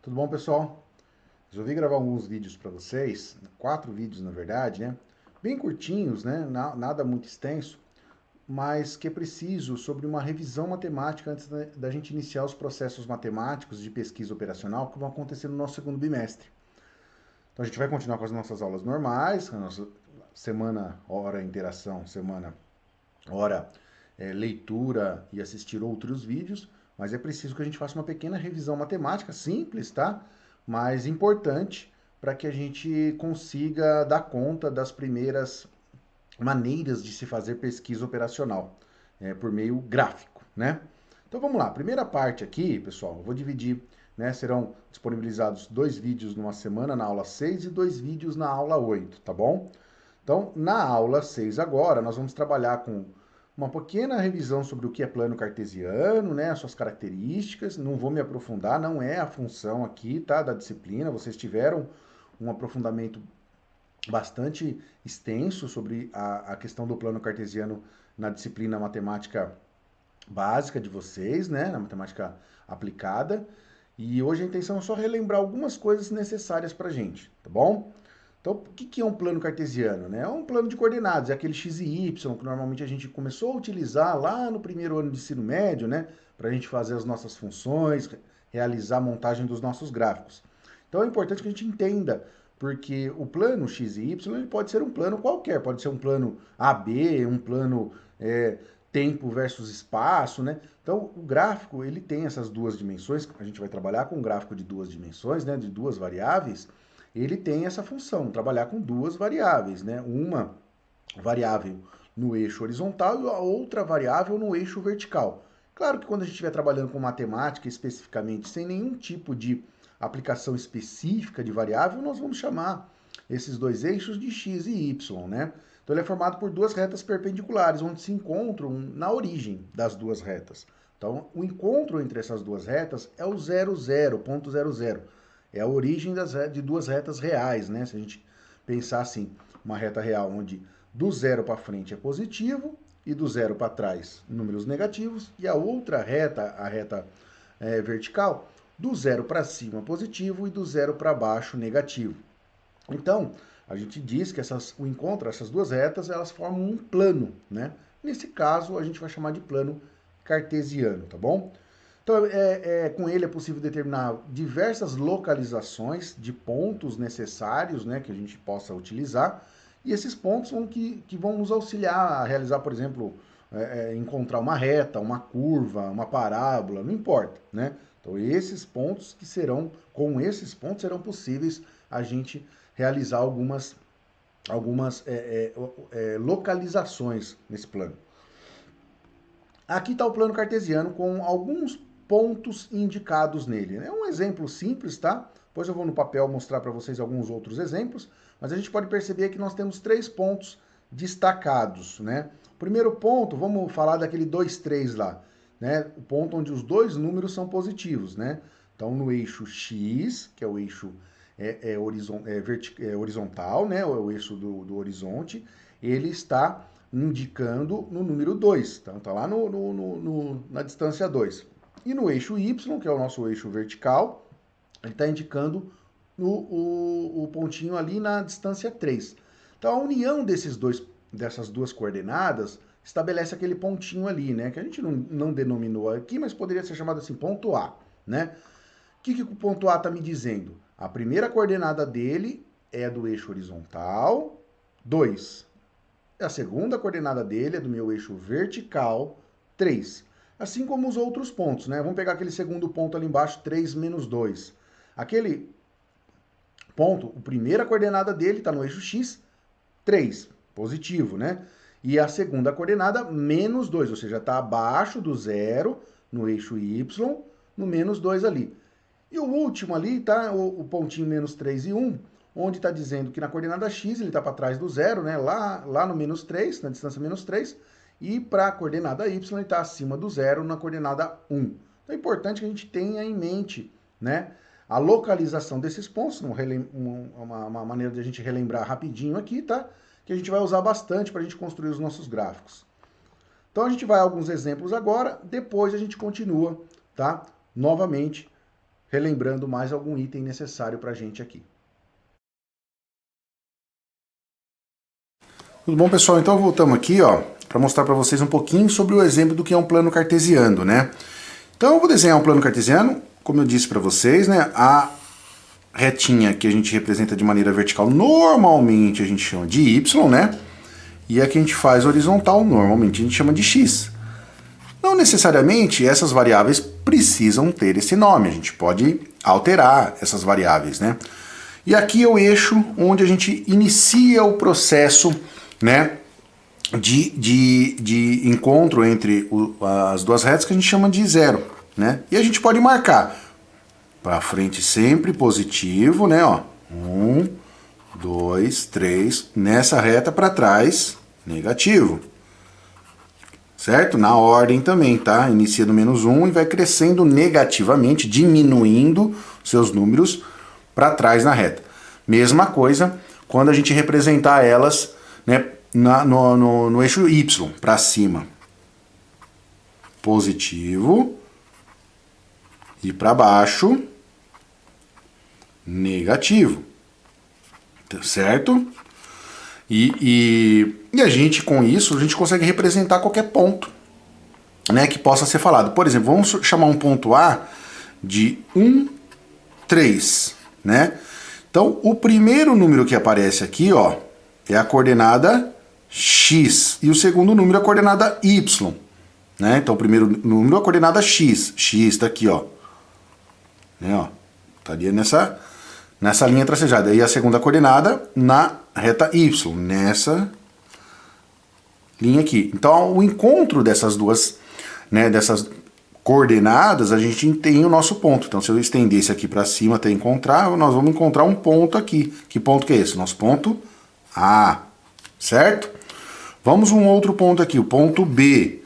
Tudo bom, pessoal? Resolvi gravar alguns vídeos para vocês, 4 vídeos na verdade, né? Bem curtinhos, né? Nada muito extenso, mas que é preciso sobre uma revisão matemática antes da gente iniciar os processos matemáticos de pesquisa operacional que vão acontecer no nosso segundo bimestre. Então a gente vai continuar com as nossas aulas normais, a nossa semana, hora interação, semana, hora leitura e assistir outros vídeos, mas é preciso que a gente faça uma pequena revisão matemática, simples, tá? Mas importante para que a gente consiga dar conta das primeiras maneiras de se fazer pesquisa operacional, por meio gráfico, né? Então vamos lá, primeira parte aqui, pessoal, eu vou dividir, né? Serão disponibilizados 2 vídeos numa semana na aula 6 e 2 vídeos na aula 8, tá bom? Então, na aula 6 agora, nós vamos trabalhar com uma pequena revisão sobre o que é plano cartesiano, né, as suas características. Não vou me aprofundar, não é a função aqui, tá, da disciplina. Vocês tiveram um aprofundamento bastante extenso sobre a questão do plano cartesiano na disciplina matemática básica de vocês, né, na matemática aplicada. E hoje a intenção é só relembrar algumas coisas necessárias para a gente, tá bom? Então, o que é um plano cartesiano? Né? É um plano de coordenadas, é aquele x e y que normalmente a gente começou a utilizar lá no primeiro ano de ensino médio, né? Para a gente fazer as nossas funções, realizar a montagem dos nossos gráficos. Então é importante que a gente entenda, porque o plano x e y ele pode ser um plano qualquer, pode ser um plano AB, um plano tempo versus espaço, né? Então o gráfico ele tem essas duas dimensões, a gente vai trabalhar com um gráfico de duas dimensões, né? De duas variáveis, ele tem essa função, trabalhar com duas variáveis, né? Uma variável no eixo horizontal e a outra variável no eixo vertical. Claro que quando a gente estiver trabalhando com matemática especificamente, sem nenhum tipo de aplicação específica de variável, nós vamos chamar esses dois eixos de x e y, né? Então ele é formado por duas retas perpendiculares, onde se encontram na origem das duas retas. Então, o encontro entre essas duas retas é o 00, ponto 00. É a origem de duas retas reais, né? Se a gente pensar assim, uma reta real onde do zero para frente é positivo e do zero para trás números negativos, e a outra reta, a reta vertical, do zero para cima positivo e do zero para baixo negativo. Então, a gente diz que o encontro dessas duas retas, elas formam um plano, né? Nesse caso, a gente vai chamar de plano cartesiano, tá bom? Então, com ele é possível determinar diversas localizações de pontos necessários, né, que a gente possa utilizar, e esses pontos que vão nos auxiliar a realizar, por exemplo, encontrar uma reta, uma curva, uma parábola, não importa, né? Então, com esses pontos serão possíveis a gente realizar algumas localizações nesse plano. Aqui está o plano cartesiano com alguns pontos indicados nele. É um exemplo simples, tá? Depois eu vou no papel mostrar para vocês alguns outros exemplos, mas a gente pode perceber que nós temos 3 pontos destacados, né? Primeiro ponto, vamos falar daquele 2, 3 lá, né? O ponto onde os dois números são positivos, né? Então, no eixo X, que é o eixo horizontal, né? O eixo do horizonte, ele está indicando no número 2. Então, está lá na distância 2. E no eixo Y, que é o nosso eixo vertical, ele está indicando o pontinho ali na distância 3. Então, a união dessas duas coordenadas estabelece aquele pontinho ali, né? Que a gente não denominou aqui, mas poderia ser chamado assim, ponto A, né? O que o ponto A está me dizendo? A primeira coordenada dele é do eixo horizontal, 2. A segunda coordenada dele é do meu eixo vertical, 3. Assim como os outros pontos, né? Vamos pegar aquele segundo ponto ali embaixo, 3 menos 2. Aquele ponto, a primeira coordenada dele está no eixo X, 3, positivo, né? E a segunda coordenada, menos 2, ou seja, está abaixo do zero no eixo Y, no menos 2 ali. E o último ali tá o pontinho menos 3 e 1, onde está dizendo que na coordenada x ele está para trás do zero, né? Lá no menos 3, na distância menos 3, e para a coordenada y ele está acima do zero na coordenada 1. Então é importante que a gente tenha em mente, né, a localização desses pontos, uma maneira de a gente relembrar rapidinho aqui, tá? Que a gente vai usar bastante para a gente construir os nossos gráficos. Então a gente vai a alguns exemplos agora, depois a gente continua, tá? Novamente relembrando mais algum item necessário para a gente aqui. Tudo bom, pessoal? Então voltamos aqui, ó, para mostrar para vocês um pouquinho sobre o exemplo do que é um plano cartesiano, né? Então eu vou desenhar um plano cartesiano, como eu disse para vocês, né? A retinha que a gente representa de maneira vertical, normalmente a gente chama de y, né? E a que a gente faz horizontal, normalmente a gente chama de x. Não necessariamente essas variáveis precisam ter esse nome, a gente pode alterar essas variáveis, né? E aqui é o eixo onde a gente inicia o processo, né, de encontro entre as duas retas, que a gente chama de zero, né? E a gente pode marcar para frente sempre positivo, né, ó, 1, 2, 3, nessa reta para trás negativo. Certo? Na ordem também, tá? Inicia no -1 e vai crescendo negativamente, diminuindo seus números para trás na reta. Mesma coisa quando a gente representar elas, né, no eixo Y, para cima. Positivo. E para baixo, negativo. Certo? E a gente, com isso, a gente consegue representar qualquer ponto, né, que possa ser falado. Por exemplo, vamos chamar um ponto A de 1, 3, né? Então, o primeiro número que aparece aqui, ó, é a coordenada x, e o segundo número é a coordenada y, né? Então, o primeiro número é a coordenada x, está aqui, ó, né, ó, estaria nessa linha tracejada. E a segunda coordenada na reta y, nessa linha aqui. Então, o encontro dessas duas, né, dessas coordenadas, a gente tem o nosso ponto. Então, se eu estender esse aqui para cima até encontrar, nós vamos encontrar um ponto aqui. Que ponto que é esse? Nosso ponto A, certo? Vamos um outro ponto aqui, o ponto B.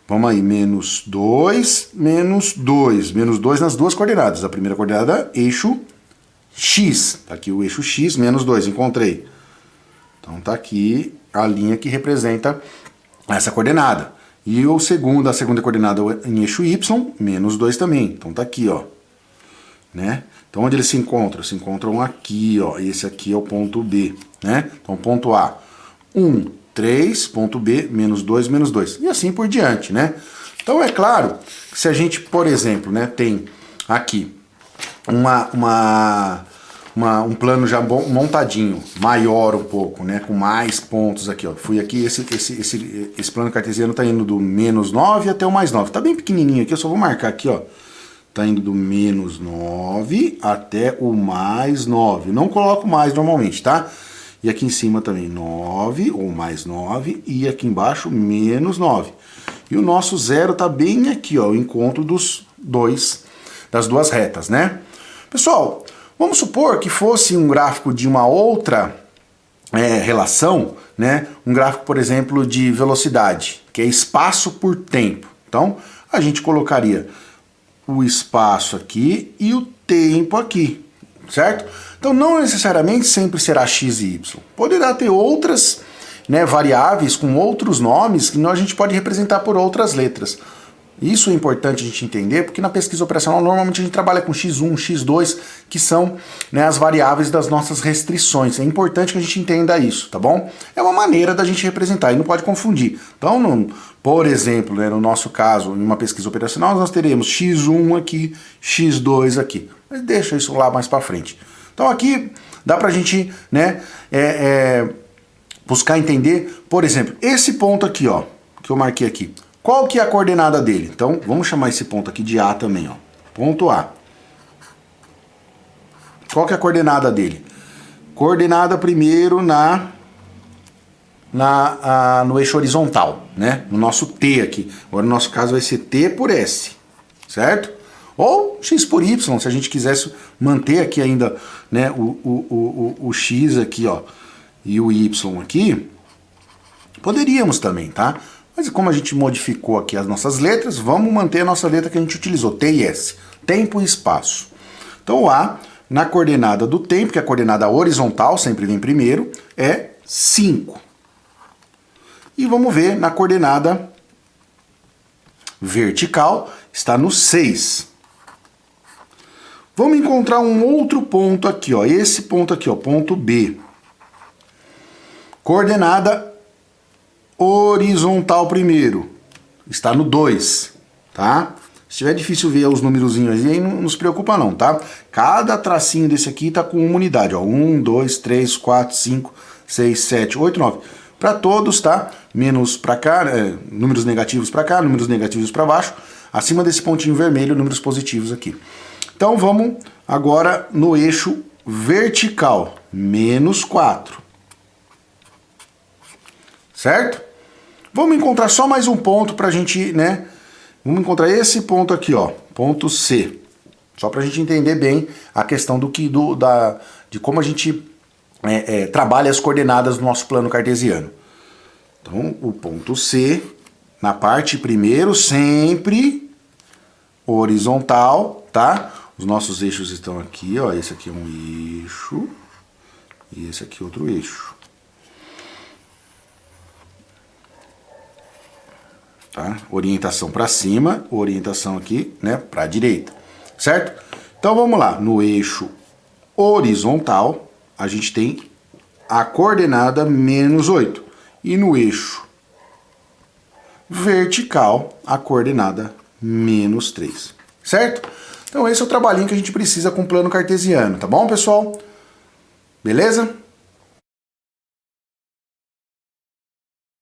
Vamos aí, -2, -2. -2 nas duas coordenadas. A primeira coordenada, eixo x. Tá aqui o eixo x, -2, encontrei. Então tá aqui a linha que representa essa coordenada. E a segunda coordenada em eixo y, -2 também. Então tá aqui, ó. Né? Então onde eles se encontram? Se encontram aqui, ó. Esse aqui é o ponto B, né? Então ponto A, 1, 3, ponto B, -2, -2. E assim por diante, né? Então é claro que se a gente, por exemplo, né, tem aqui um plano já montadinho, maior um pouco, né, com mais pontos aqui, ó. Fui aqui, esse plano cartesiano tá indo do -9 até o +9. Tá bem pequenininho aqui, eu só vou marcar aqui, ó. Tá indo do -9 até o +9. Não coloco mais normalmente, tá? E aqui em cima também 9 ou +9 e aqui embaixo -9. E o nosso zero tá bem aqui, ó, o encontro das duas retas, né? Pessoal, vamos supor que fosse um gráfico de uma outra relação, né? Um gráfico, por exemplo, de velocidade, que é espaço por tempo. Então, a gente colocaria o espaço aqui e o tempo aqui, certo? Então, não necessariamente sempre será x e y. Poderá ter outras, né, variáveis com outros nomes que a gente pode representar por outras letras. Isso é importante a gente entender, porque na pesquisa operacional normalmente a gente trabalha com x1, x2, que são, né, as variáveis das nossas restrições. É importante que a gente entenda isso, tá bom? É uma maneira da gente representar e não pode confundir. Então, por exemplo, né, no nosso caso, em uma pesquisa operacional, nós teremos x1 aqui, x2 aqui. Mas deixa isso lá mais para frente. Então aqui dá pra gente, né, buscar entender, por exemplo, esse ponto aqui, ó, que eu marquei aqui. Qual que é a coordenada dele? Então, vamos chamar esse ponto aqui de A também, ó. Ponto A. Qual que é a coordenada dele? Coordenada primeiro no eixo horizontal, né? No nosso T aqui. Agora, no nosso caso, vai ser T por S, certo? Ou X por Y, se a gente quisesse manter aqui ainda, né, o X aqui, ó, e o Y aqui, poderíamos também, tá? Mas como a gente modificou aqui as nossas letras, vamos manter a nossa letra que a gente utilizou, T e S. Tempo e espaço. Então o A, na coordenada do tempo, que é a coordenada horizontal, sempre vem primeiro, é 5. E vamos ver na coordenada vertical, está no 6. Vamos encontrar um outro ponto aqui, ó. Esse ponto aqui, ó, ponto B. Coordenada horizontal primeiro. Está no 2, tá? Se tiver difícil ver os numerozinhos aí, não se preocupa não, tá? Cada tracinho desse aqui tá com uma unidade, ó. 1, 2, 3, 4, 5, 6, 7, 8, 9. Para todos, tá? Menos para cá, números negativos para cá, números negativos para baixo. Acima desse pontinho vermelho, números positivos aqui. Então vamos agora no eixo vertical, menos 4. Certo? Vamos encontrar só mais um ponto para a gente, né? Vamos encontrar esse ponto aqui, ó, ponto C. Só para a gente entender bem a questão de como a gente trabalha as coordenadas do nosso plano cartesiano. Então, o ponto C, na parte primeiro, sempre horizontal, tá? Os nossos eixos estão aqui, ó. Esse aqui é um eixo e esse aqui é outro eixo. Tá? Orientação para cima, orientação aqui, né, para a direita, certo? Então vamos lá, no eixo horizontal, a gente tem a coordenada menos 8. E no eixo vertical, a coordenada menos 3, certo? Então esse é o trabalhinho que a gente precisa com o plano cartesiano, tá bom, pessoal? Beleza?